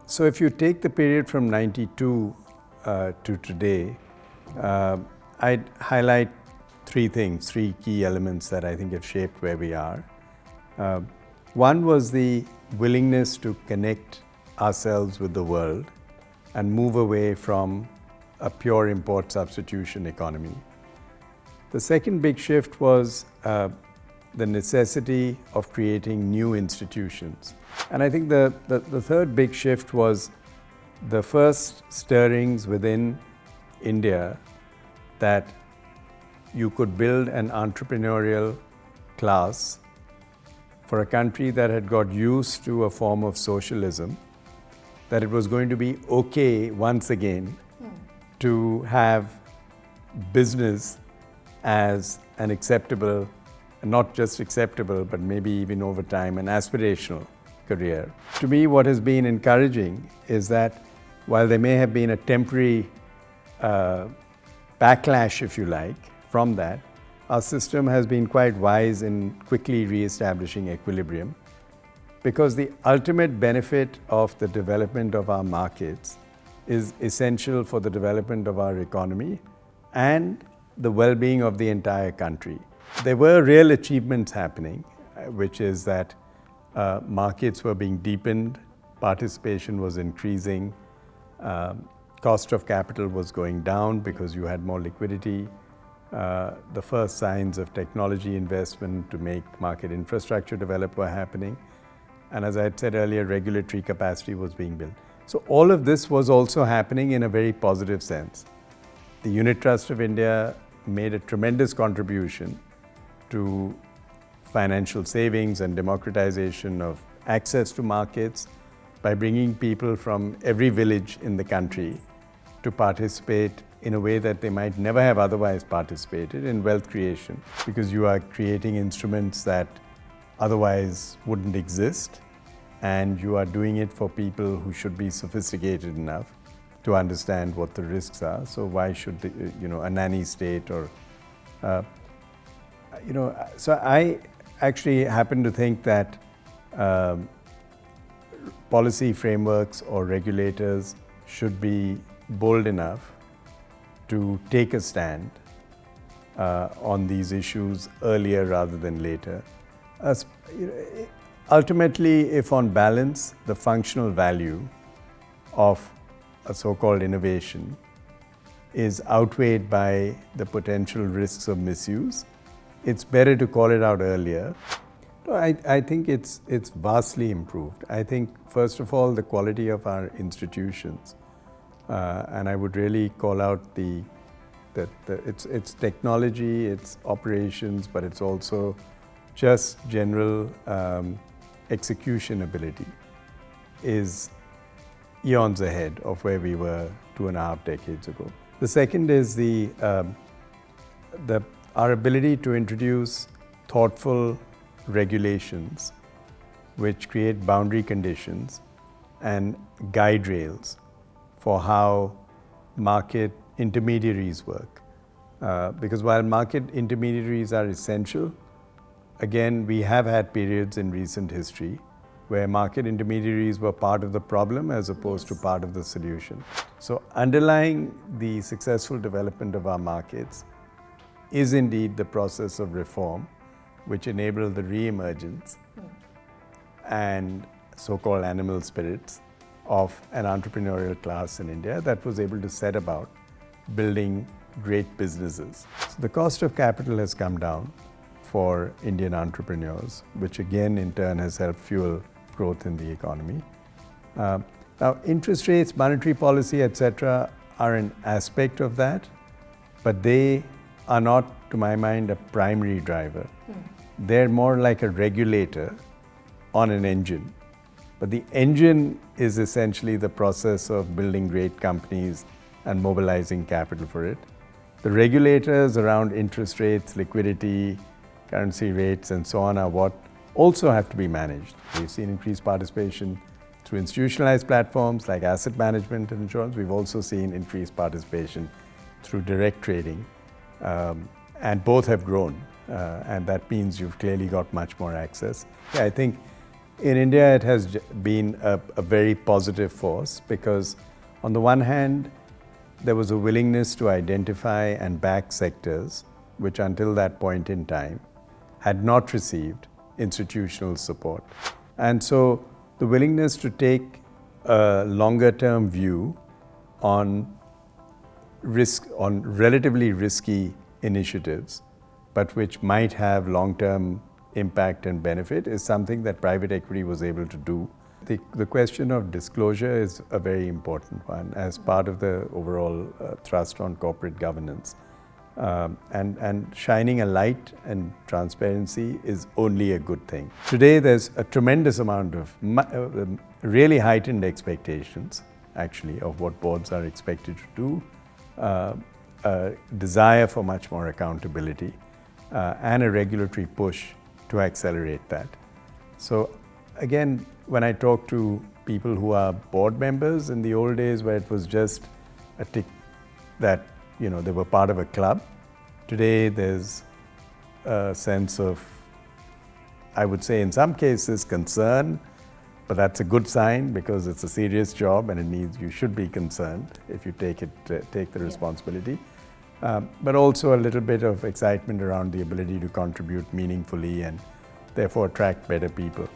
So if you take the period from 92 to today, I'd highlight three things, three key elements that I think have shaped where we are. One was the willingness to connect ourselves with the world and move away from a pure import substitution economy. The second big shift was the necessity of creating new institutions. And I think the third big shift was the first stirrings within India that you could build an entrepreneurial class for a country that had got used to a form of socialism, that it was going to be okay once again to have business as an acceptable, not just acceptable, but maybe even over time, an aspirational career. To me, what has been encouraging is that while there may have been a temporary backlash, if you like, from that, our system has been quite wise in quickly re-establishing equilibrium, because the ultimate benefit of the development of our markets is essential for the development of our economy and the well-being of the entire country. There were real achievements happening, which is that markets were being deepened, participation was increasing, cost of capital was going down because you had more liquidity. The first signs of technology investment to make market infrastructure develop were happening. And as I had said earlier, regulatory capacity was being built. So all of this was also happening in a very positive sense. The Unit Trust of India made a tremendous contribution to financial savings and democratization of access to markets by bringing people from every village in the country to participate in a way that they might never have otherwise participated in wealth creation, because you are creating instruments that otherwise wouldn't exist, and you are doing it for people who should be sophisticated enough to understand what the risks are. So why should a nanny state or so I actually happen to think that policy frameworks or regulators should be bold enough to take a stand on these issues earlier rather than later. Ultimately, if on balance, the functional value of a so-called innovation is outweighed by the potential risks of misuse, it's better to call it out earlier. I think it's vastly improved. I think, first of all, the quality of our institutions, and I would really call out it's technology, it's operations, but it's also just general execution ability is eons ahead of where we were 2.5 decades ago. The second is our ability to introduce thoughtful regulations which create boundary conditions and guide rails for how market intermediaries work. Because while market intermediaries are essential, again, we have had periods in recent history where market intermediaries were part of the problem as opposed to part of the solution. So underlying the successful development of our markets is indeed the process of reform, which enabled the re-emergence and so-called animal spirits of an entrepreneurial class in India that was able to set about building great businesses. So the cost of capital has come down for Indian entrepreneurs, which again in turn has helped fuel growth in the economy. Now, interest rates, monetary policy, etc., are an aspect of that, but they are not, to my mind, a primary driver. They're more like a regulator on an engine. But the engine is essentially the process of building great companies and mobilizing capital for it. The regulators around interest rates, liquidity, currency rates, and so on are what also have to be managed. We've seen increased participation through institutionalized platforms like asset management and insurance. We've also seen increased participation through direct trading, and both have grown, and that means you've clearly got much more access. I think In India, it has been a very positive force because, on the one hand, there was a willingness to identify and back sectors which, until that point in time, had not received institutional support. And so, the willingness to take a longer term view on relatively risky initiatives, but which might have long-term impact and benefit, is something that private equity was able to do. The question of disclosure is a very important one as part of the overall thrust on corporate governance. And shining a light and transparency is only a good thing. Today, there's a tremendous amount of really heightened expectations, actually, of what boards are expected to do, a desire for much more accountability, and a regulatory push to accelerate that. So again, when I talk to people who are board members, in the old days where it was just a tick that they were part of a club, today there's a sense of, I would say in some cases, concern, but that's a good sign because it's a serious job and you should be concerned if you take the responsibility. But also a little bit of excitement around the ability to contribute meaningfully and therefore attract better people.